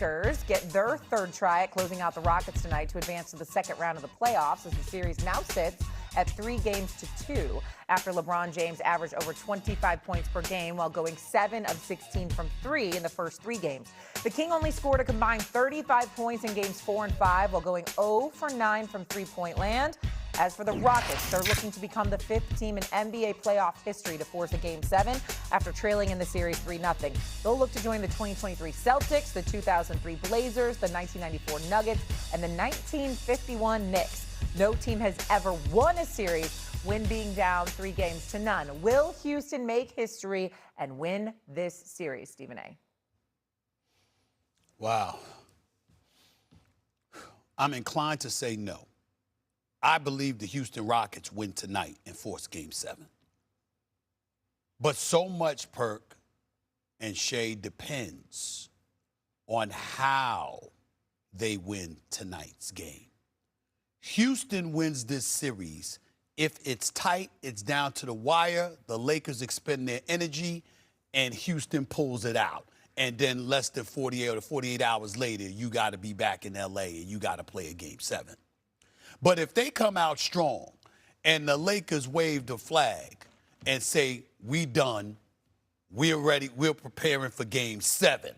Lakers get their third try at closing out the Rockets tonight to advance to the second round of the playoffs as the series now sits at 3-2 after LeBron James averaged over 25 points per game while going 7 of 16 from 3 in the first 3 games. The King only scored a combined 35 points in games 4 and 5 while going 0 for 9 from three-point land. As for the Rockets, they're looking to become the 5th team in NBA playoff history to force a Game 7 after trailing in the series 3-0. They'll look to join the 2023 Celtics, the 2003 Blazers, the 1994 Nuggets, and the 1951 Knicks. No team has ever won a series when being down 3-0. Will Houston make history and win this series, Stephen A? Wow. I'm inclined to say no. I believe the Houston Rockets win tonight and force Game 7. But so much, Perk and Shay, depends on how they win tonight's game. Houston wins this series. If it's tight, it's down to the wire, the Lakers expend their energy, and Houston pulls it out. And then less than 48 hours later, you got to be back in L.A. and you got to play a Game 7. But if they come out strong and the Lakers wave the flag and say, we done, we're ready, we're preparing for Game 7,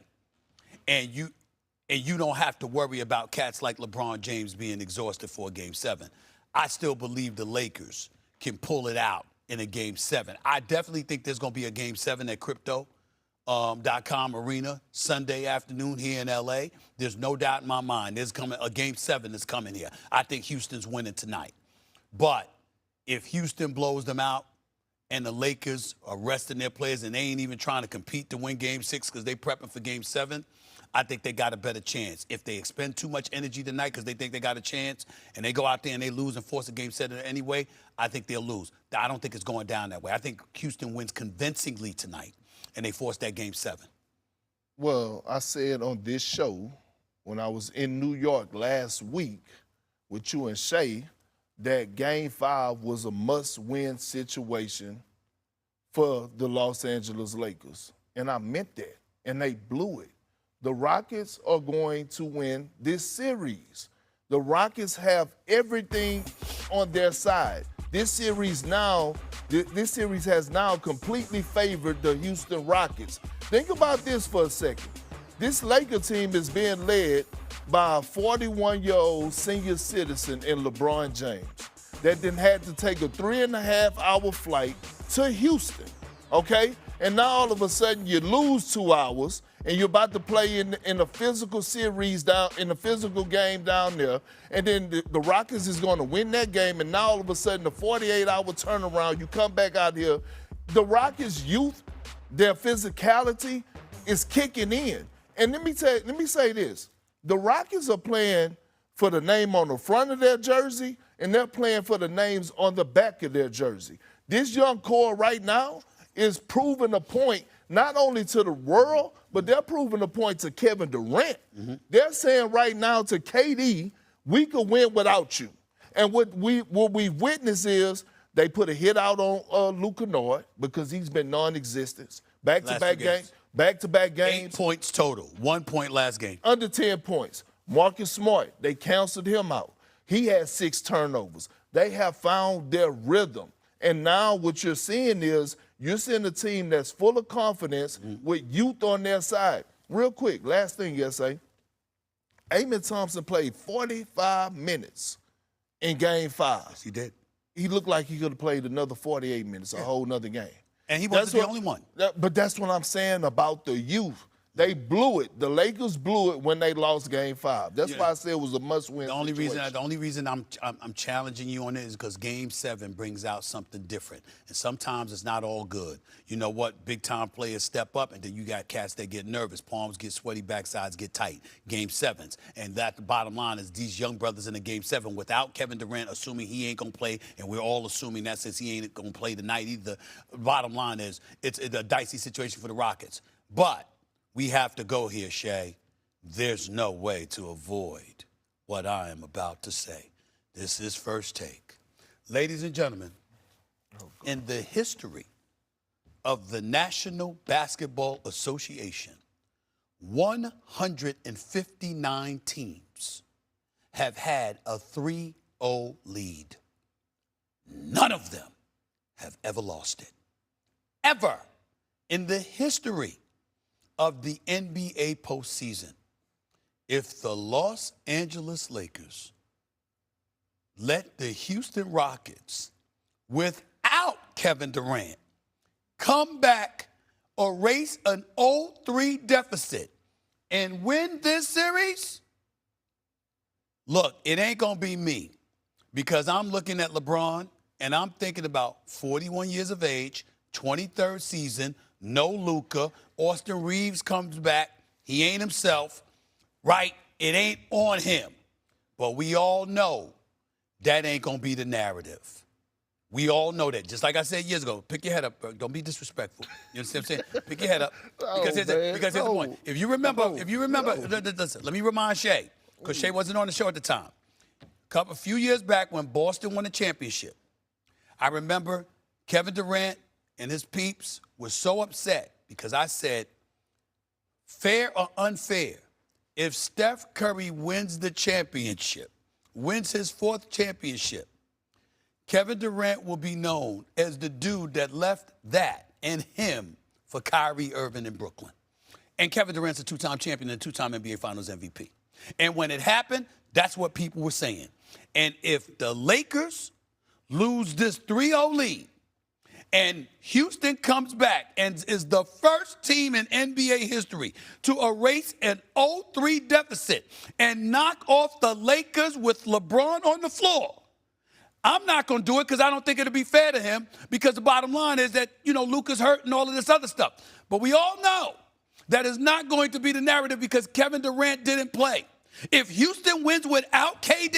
and you don't have to worry about cats like LeBron James being exhausted for a Game 7, I still believe the Lakers can pull it out in a Game 7. I definitely think there's going to be a Game 7 at Crypto.com Arena Sunday afternoon here in L.A. There's no doubt in my mind there's coming a Game 7 is coming here. I think Houston's winning tonight. But if Houston blows them out and the Lakers are resting their players and they ain't even trying to compete to win Game 6 because they prepping for Game 7, I think they got a better chance. If they expend too much energy tonight because they think they got a chance and they go out there and they lose and force a Game 7 anyway, I think they'll lose. I don't think it's going down that way. I think Houston wins convincingly tonight and they force that Game 7. Well, I said on this show when I was in New York last week with you and Shay that Game 5 was a must-win situation for the Los Angeles Lakers. And I meant that, and they blew it. The Rockets are going to win this series. The Rockets have everything on their side. This series has now completely favored the Houston Rockets. Think about this for a second. This Laker team is being led by a 41-year-old senior citizen in LeBron James that then had to take a 3.5-hour flight to Houston, okay? And now all of a sudden you lose 2 hours and you're about to play in a physical series in a physical game down there, and then the Rockets is going to win that game, and now all of a sudden the 48-hour turnaround, you come back out here. The Rockets' youth, their physicality is kicking in. And let me say this. The Rockets are playing for the name on the front of their jersey, and they're playing for the names on the back of their jersey. This young core right now is proving a point not only to the world, but they're proving a point to Kevin Durant. Mm-hmm. They're saying right now to KD, we could win without you. And what we've witnessed is they put a hit out on Luka Kennard because he's been non-existent. Back-to-back games. 8 points total. 1 point last game. Under 10 points. Marcus Smart, they canceled him out. He had 6 turnovers. They have found their rhythm. And now what you're seeing is you're seeing a team that's full of confidence with youth on their side. Real quick, last thing, yes, Amen Thompson played 45 minutes in Game 5. Yes, he did. He looked like he could have played another 48 minutes, a whole nother game. And he wasn't the only one. But that's what I'm saying about the youth. They blew it. The Lakers blew it when they lost Game 5. That's why I said it was a must-win situation. The only reason I'm challenging you on it is because Game 7 brings out something different. And sometimes it's not all good. You know what? Big-time players step up, and then you got cats that get nervous. Palms get sweaty, backsides get tight. Game 7s. And that, the bottom line is these young brothers in the Game 7, without Kevin Durant assuming he ain't going to play, and we're all assuming that since he ain't going to play tonight either, the bottom line is it's a dicey situation for the Rockets. But we have to go here, Shay. There's no way to avoid what I am about to say. This is First Take. Ladies and gentlemen, in the history of the National Basketball Association, 159 teams have had a 3-0 lead. None of them have ever lost it. Ever in the history of the NBA postseason, if the Los Angeles Lakers let the Houston Rockets, without Kevin Durant, come back, erase an 0-3 deficit, and win this series, look, it ain't going to be me, because I'm looking at LeBron, and I'm thinking about 41 years of age, 23rd season, no Luka, Austin Reeves comes back, he ain't himself, right? It ain't on him. But we all know that ain't going to be the narrative. We all know that. Just like I said years ago, pick your head up. Don't be disrespectul. You understand what I'm saying? Pick your head up. Because here's the point. If you remember, listen, let me remind Shay, because Shay wasn't on the show at the time. A few years back when Boston won the championship, I remember Kevin Durant and his peeps were so upset because I said, fair or unfair, if Steph Curry wins the championship, wins his 4th championship, Kevin Durant will be known as the dude that left that and him for Kyrie Irving in Brooklyn. And Kevin Durant's a 2-time champion and a 2-time NBA Finals MVP. And when it happened, that's what people were saying. And if the Lakers lose this 3-0 lead and Houston comes back and is the first team in NBA history to erase an 0-3 deficit and knock off the Lakers with LeBron on the floor, I'm not going to do it because I don't think it'll be fair to him, because the bottom line is that, Luka's hurt and all of this other stuff. But we all know that is not going to be the narrative because Kevin Durant didn't play. If Houston wins without KD,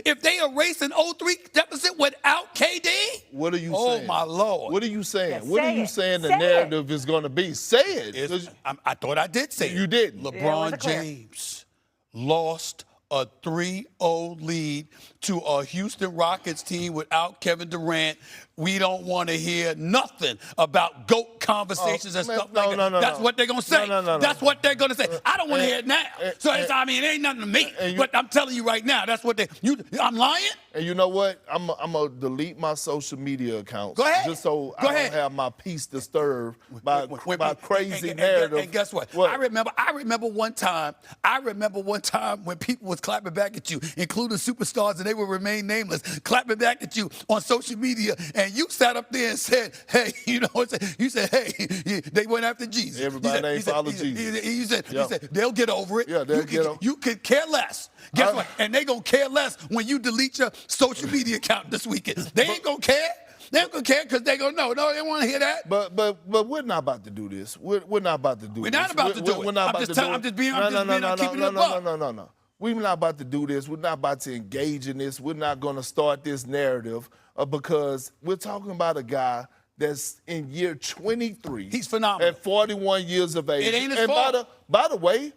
if they erase an 0-3 deficit without KD, what are you saying? Oh, my Lord. What are you saying? Yeah, what are you saying the narrative is going to be? Say it. I thought I did say it. You didn't. LeBron James lost a 3-0 lead to a Houston Rockets team without Kevin Durant. We don't want to hear nothing about GOAT conversations and stuff like that. That's what they're going to say. That's what they're going to say. I don't want to hear it now. So, it ain't nothing to me. But I'm telling you right now, that's what I'm lying? And you know what? I'm going to delete my social media accounts. Go ahead. Just so I don't have my peace disturbed by crazy narrative. And guess what? I remember one time when people was clapping back at you, including superstars, and they would remain nameless, clapping back at you on social media, and you sat up there and said, hey, you said, hey, they went after Jesus. Everybody ain't follow Jesus. You said, they'll get over it. Yeah, they'll get over it. You could care less. Guess what? And they going to care less when you delete your social media account this weekend. They ain't going to care. They ain't going to care because they going to know. No, they want to hear that. But we're not about to do this. We're not about to do this. We're not about to do it. We're not about to do it. I'm just being keeping it up. No. We're not about to do this. We're not about to engage in this. We're not going to start this narrative because we're talking about a guy that's in year 23. He's phenomenal. At 41 years of age. It ain't his fault. By the way,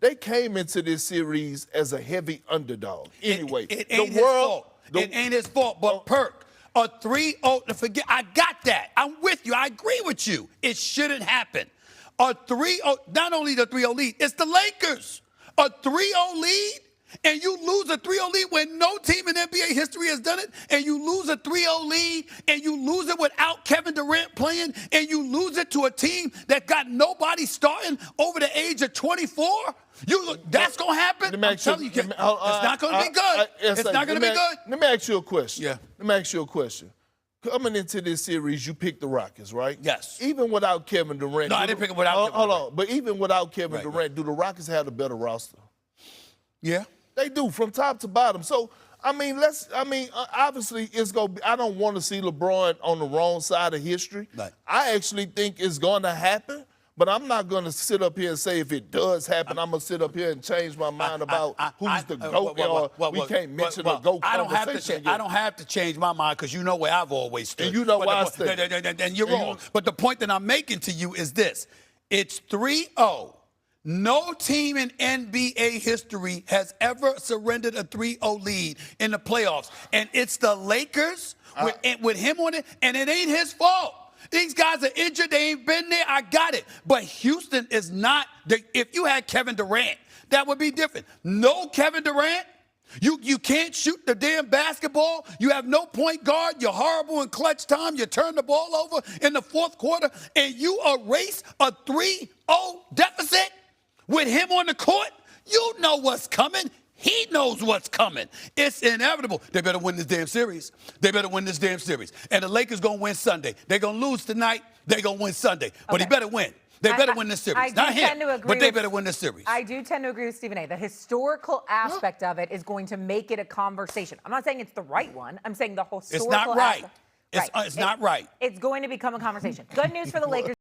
they came into this series as a heavy underdog. Anyway, it ain't his fault. It ain't his fault. But Perk, a 3-0, forget, I got that. I'm with you. I agree with you. It shouldn't happen. A 3-0, not only the 3-0 lead, it's the Lakers. A 3-0 lead, and you lose a 3-0 lead when no team in NBA history has done it, and you lose a 3-0 lead, and you lose it without Kevin Durant playing, and you lose it to a team that got nobody starting over the age of 24? That's going to happen? I'm telling you, it's not going to be good. It's not going to be good. Let me ask you a question. Yeah. Let me ask you a question. Coming into this series, you picked the Rockets, right? Yes. Even without Kevin Durant. No, I didn't pick them without Kevin Durant. Hold on. But even without Kevin Durant, do the Rockets have a better roster? Yeah. They do, from top to bottom. So, obviously, it's going to be, I don't want to see LeBron on the wrong side of history. Right. I actually think it's going to happen. But I'm not going to sit up here and say if it does happen, I'm going to sit up here and change my mind about who's the GOAT. We can't mention the GOAT conversation. I don't have to change my mind because you know where I've always stood. And you know why I stand. And you're wrong. But the point that I'm making to you is this. It's 3-0. No team in NBA history has ever surrendered a 3-0 lead in the playoffs. And it's the Lakers with him on it, and it ain't his fault. These guys are injured. They ain't been there. I got it. But Houston is not. If you had Kevin Durant, that would be different. No Kevin Durant. You can't shoot the damn basketball. You have no point guard. You're horrible in clutch time. You turn the ball over in the fourth quarter, and you erase a 3-0 deficit with him on the court. You know what's coming. He knows what's coming. It's inevitable. They better win this damn series. They better win this damn series. And the Lakers going to win Sunday. They're going to lose tonight. They're going to win Sunday. But he better win. They better win this series. Not him, but they better win this series. I do tend to agree with Stephen A. The historical aspect of it is going to make it a conversation. I'm not saying it's the right one. I'm saying the historical It's not right. It's not right. It's going to become a conversation. Good news for the Lakers.